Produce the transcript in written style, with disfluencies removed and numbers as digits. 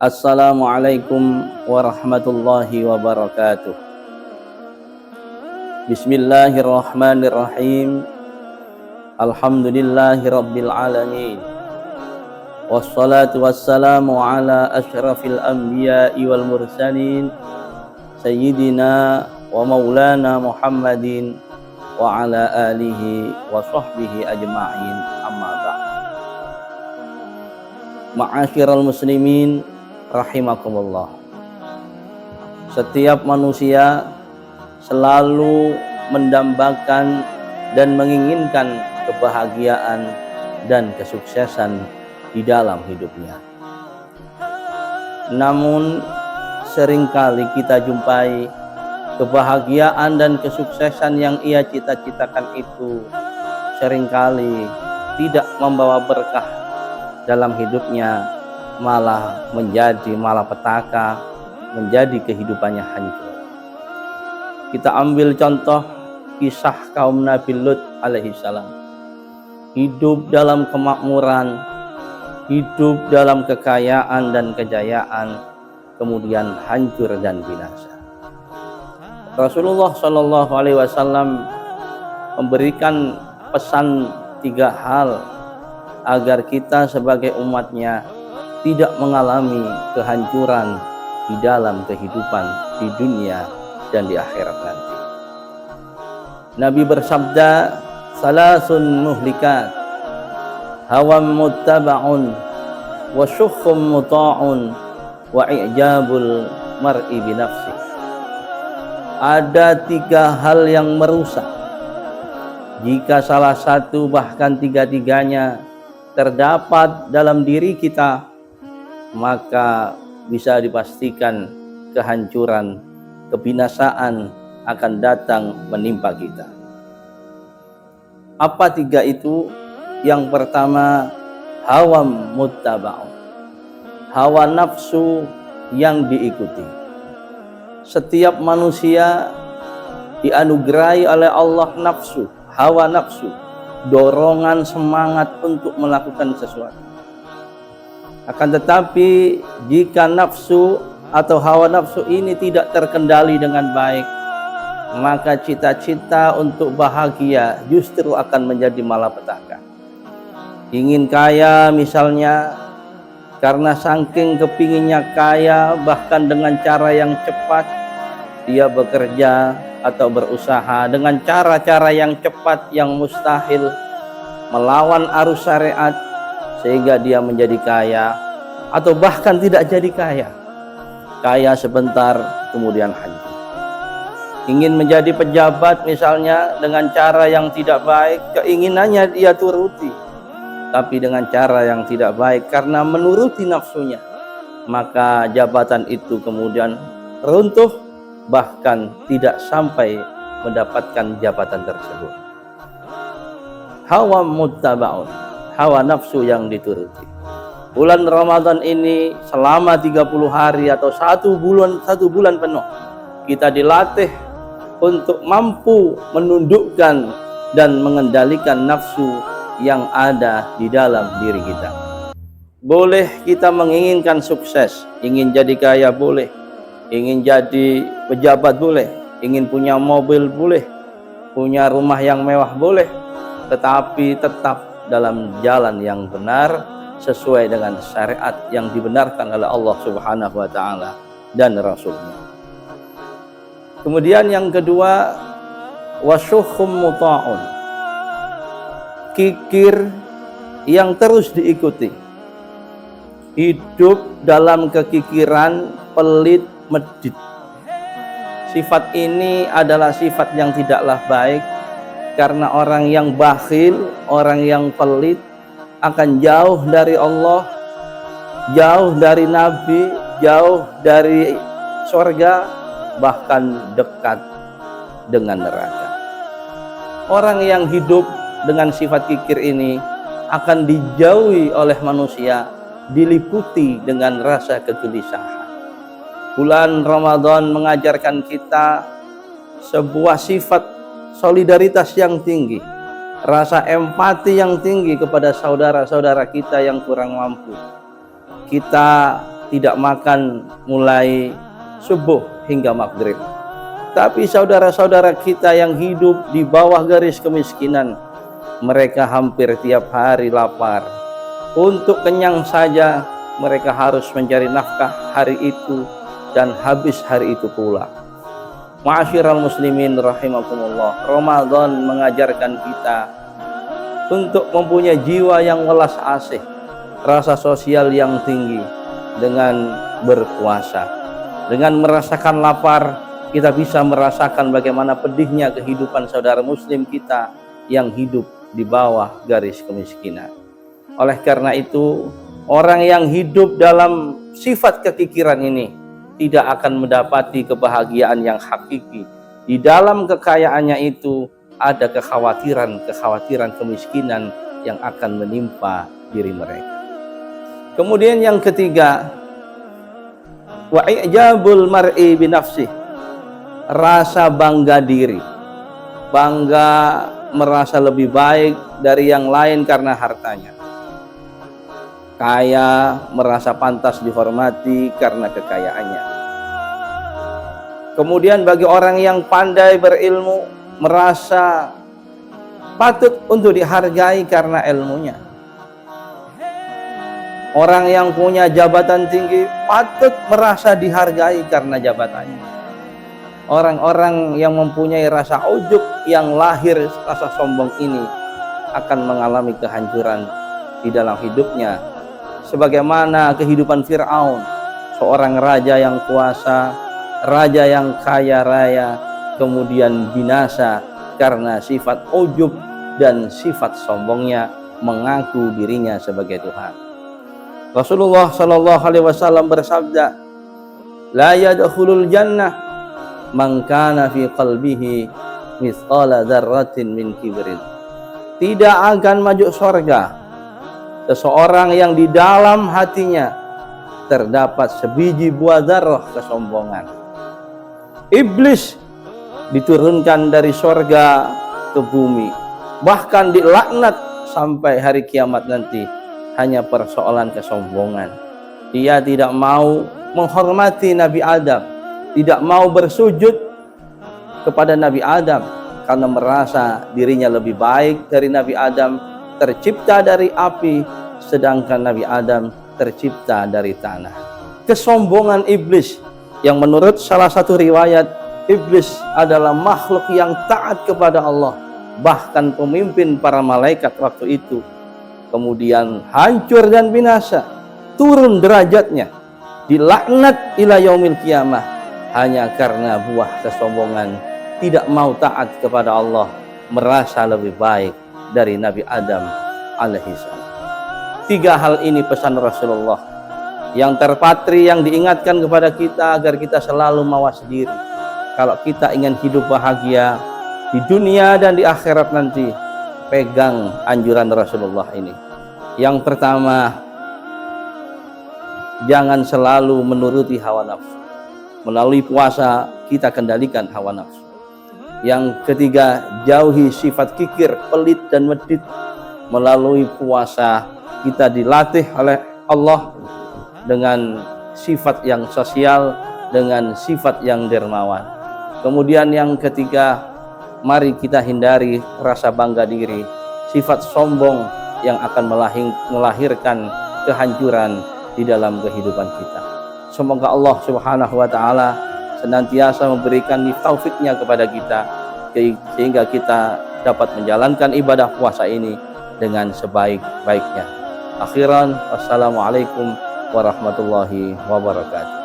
Assalamualaikum warahmatullahi wabarakatuh. Bismillahirrahmanirrahim. Alhamdulillahi rabbil alamin. Wassalatu wassalamu ala asyrafil anbiya'i wal mursalin Sayyidina wa maulana Muhammadin wa ala alihi wa sahbihi ajma'in, amma ba'd. Ma'asyiral muslimin rahimakumullah. Setiap manusia selalu mendambakan dan menginginkan kebahagiaan dan kesuksesan di dalam hidupnya. Namun seringkali kita jumpai kebahagiaan dan kesuksesan yang ia cita-citakan itu seringkali tidak membawa berkah dalam hidupnya, malah menjadi malapetaka, menjadi kehidupannya hancur. Kita ambil contoh kisah kaum Nabi Lut alaihissalam. Hidup dalam kemakmuran, hidup dalam kekayaan dan kejayaan, kemudian hancur dan binasa. Rasulullah Shallallahu Alaihi Wasallam memberikan pesan 3 hal agar kita sebagai umatnya tidak mengalami kehancuran di dalam kehidupan di dunia dan di akhirat nanti. Nabi bersabda, salasun muhlikat, hawam muttaba'un, wa syukhum muta'un, wa i'jabul mar'i binafsih. Ada 3 hal yang merusak. Jika salah satu bahkan 3-tiganya terdapat dalam diri kita, maka bisa dipastikan kehancuran, kebinasaan akan datang menimpa kita. Apa 3 itu? Yang pertama, hawam muttaba'un, hawa nafsu yang diikuti. Setiap manusia dianugerahi oleh Allah nafsu, hawa nafsu, dorongan semangat untuk melakukan sesuatu. Akan tetapi jika nafsu atau hawa nafsu ini tidak terkendali dengan baik, maka cita-cita untuk bahagia justru akan menjadi malapetaka. Ingin kaya misalnya, karena saking kepinginnya kaya, bahkan dengan cara yang cepat dia bekerja atau berusaha dengan cara-cara yang cepat, yang mustahil, melawan arus syariat, sehingga dia menjadi kaya atau bahkan tidak jadi kaya. Kaya sebentar kemudian hancur. Ingin menjadi pejabat misalnya dengan cara yang tidak baik, keinginannya dia turuti, tapi dengan cara yang tidak baik karena menuruti nafsunya, maka jabatan itu kemudian runtuh, bahkan tidak sampai mendapatkan jabatan tersebut. Hawa muttaba'un, hawa nafsu yang dituruti. Bulan Ramadan ini selama 30 hari atau 1 bulan penuh, kita dilatih untuk mampu menundukkan dan mengendalikan nafsu yang ada di dalam diri kita. Boleh kita menginginkan sukses, ingin jadi kaya boleh, ingin jadi pejabat boleh, ingin punya mobil boleh, punya rumah yang mewah boleh, tetapi tetap dalam jalan yang benar sesuai dengan syariat yang dibenarkan oleh Allah Subhanahu wa taala dan Rasulnya. Kemudian yang kedua, wasyukhum muta'un, kikir yang terus diikuti. Hidup dalam kekikiran, pelit, medit. Sifat ini adalah sifat yang tidaklah baik, karena orang yang bakhil, orang yang pelit akan jauh dari Allah, jauh dari Nabi, jauh dari surga, bahkan dekat dengan neraka. Orang yang hidup dengan sifat kikir ini akan dijauhi oleh manusia, diliputi dengan rasa kegelisahan. Bulan Ramadan mengajarkan kita sebuah sifat solidaritas yang tinggi, rasa empati yang tinggi kepada saudara-saudara kita yang kurang mampu. Kita tidak makan mulai subuh hingga maghrib. Tapi saudara-saudara kita yang hidup di bawah garis kemiskinan, mereka hampir tiap hari lapar. Untuk kenyang saja mereka harus mencari nafkah hari itu dan habis hari itu pula. Ma'asyiral muslimin rahimakumullah, Ramadan mengajarkan kita untuk mempunyai jiwa yang welas asih, rasa sosial yang tinggi dengan berpuasa. Dengan merasakan lapar, kita bisa merasakan bagaimana pedihnya kehidupan saudara muslim kita yang hidup di bawah garis kemiskinan. Oleh karena itu, orang yang hidup dalam sifat kekikiran ini tidak akan mendapati kebahagiaan yang hakiki. Di dalam kekayaannya itu ada kekhawatiran kemiskinan yang akan menimpa diri mereka. Kemudian yang ketiga, wa i'jabul mar'i bi nafsih, rasa bangga diri. Bangga merasa lebih baik dari yang lain karena hartanya. Kaya merasa pantas dihormati karena kekayaannya. Kemudian bagi orang yang pandai berilmu, merasa patut untuk dihargai karena ilmunya. Orang yang punya jabatan tinggi patut merasa dihargai karena jabatannya. Orang-orang yang mempunyai rasa ujub yang lahir rasa sombong ini akan mengalami kehancuran di dalam hidupnya. Sebagaimana kehidupan Fir'aun, seorang raja yang kuasa, raja yang kaya raya, kemudian binasa karena sifat ujub dan sifat sombongnya, mengaku dirinya sebagai Tuhan. Rasulullah Shallallahu Alaihi Wasallam bersabda, la yadkhulul jannah man kana fi qalbihi mithqala dzarratin min kibrin. Tidak akan masuk surga seseorang yang di dalam hatinya terdapat sebiji buah zarrah kesombongan. Iblis diturunkan dari surga ke bumi, bahkan dilaknat sampai hari kiamat nanti hanya persoalan kesombongan. Dia tidak mau menghormati Nabi Adam, tidak mau bersujud kepada Nabi Adam karena merasa dirinya lebih baik dari Nabi Adam, tercipta dari api, sedangkan Nabi Adam tercipta dari tanah. Kesombongan iblis, yang menurut salah satu riwayat, iblis adalah makhluk yang taat kepada Allah, bahkan pemimpin para malaikat waktu itu. Kemudian hancur dan binasa, turun derajatnya, dilaknat ila yaumil kiamah, hanya karena buah kesombongan, tidak mau taat kepada Allah, merasa lebih baik dari Nabi Adam alaihi salam. 3 hal ini pesan Rasulullah yang terpatri, yang diingatkan kepada kita agar kita selalu mawas diri. Kalau kita ingin hidup bahagia di dunia dan di akhirat nanti, pegang anjuran Rasulullah ini. Yang pertama, jangan selalu menuruti hawa nafsu. Melalui puasa kita kendalikan hawa nafsu. Yang ketiga, jauhi sifat kikir, pelit dan medit. Melalui puasa kita dilatih oleh Allah dengan sifat yang sosial, dengan sifat yang dermawan. Kemudian yang ketiga, mari kita hindari rasa bangga diri, sifat sombong yang akan melahirkan kehancuran di dalam kehidupan kita. Semoga Allah Subhanahu wa taala senantiasa memberikan taufiknya kepada kita sehingga kita dapat menjalankan ibadah puasa ini dengan sebaik-baiknya. Akhiran, wassalamualaikum warahmatullahi wabarakatuh.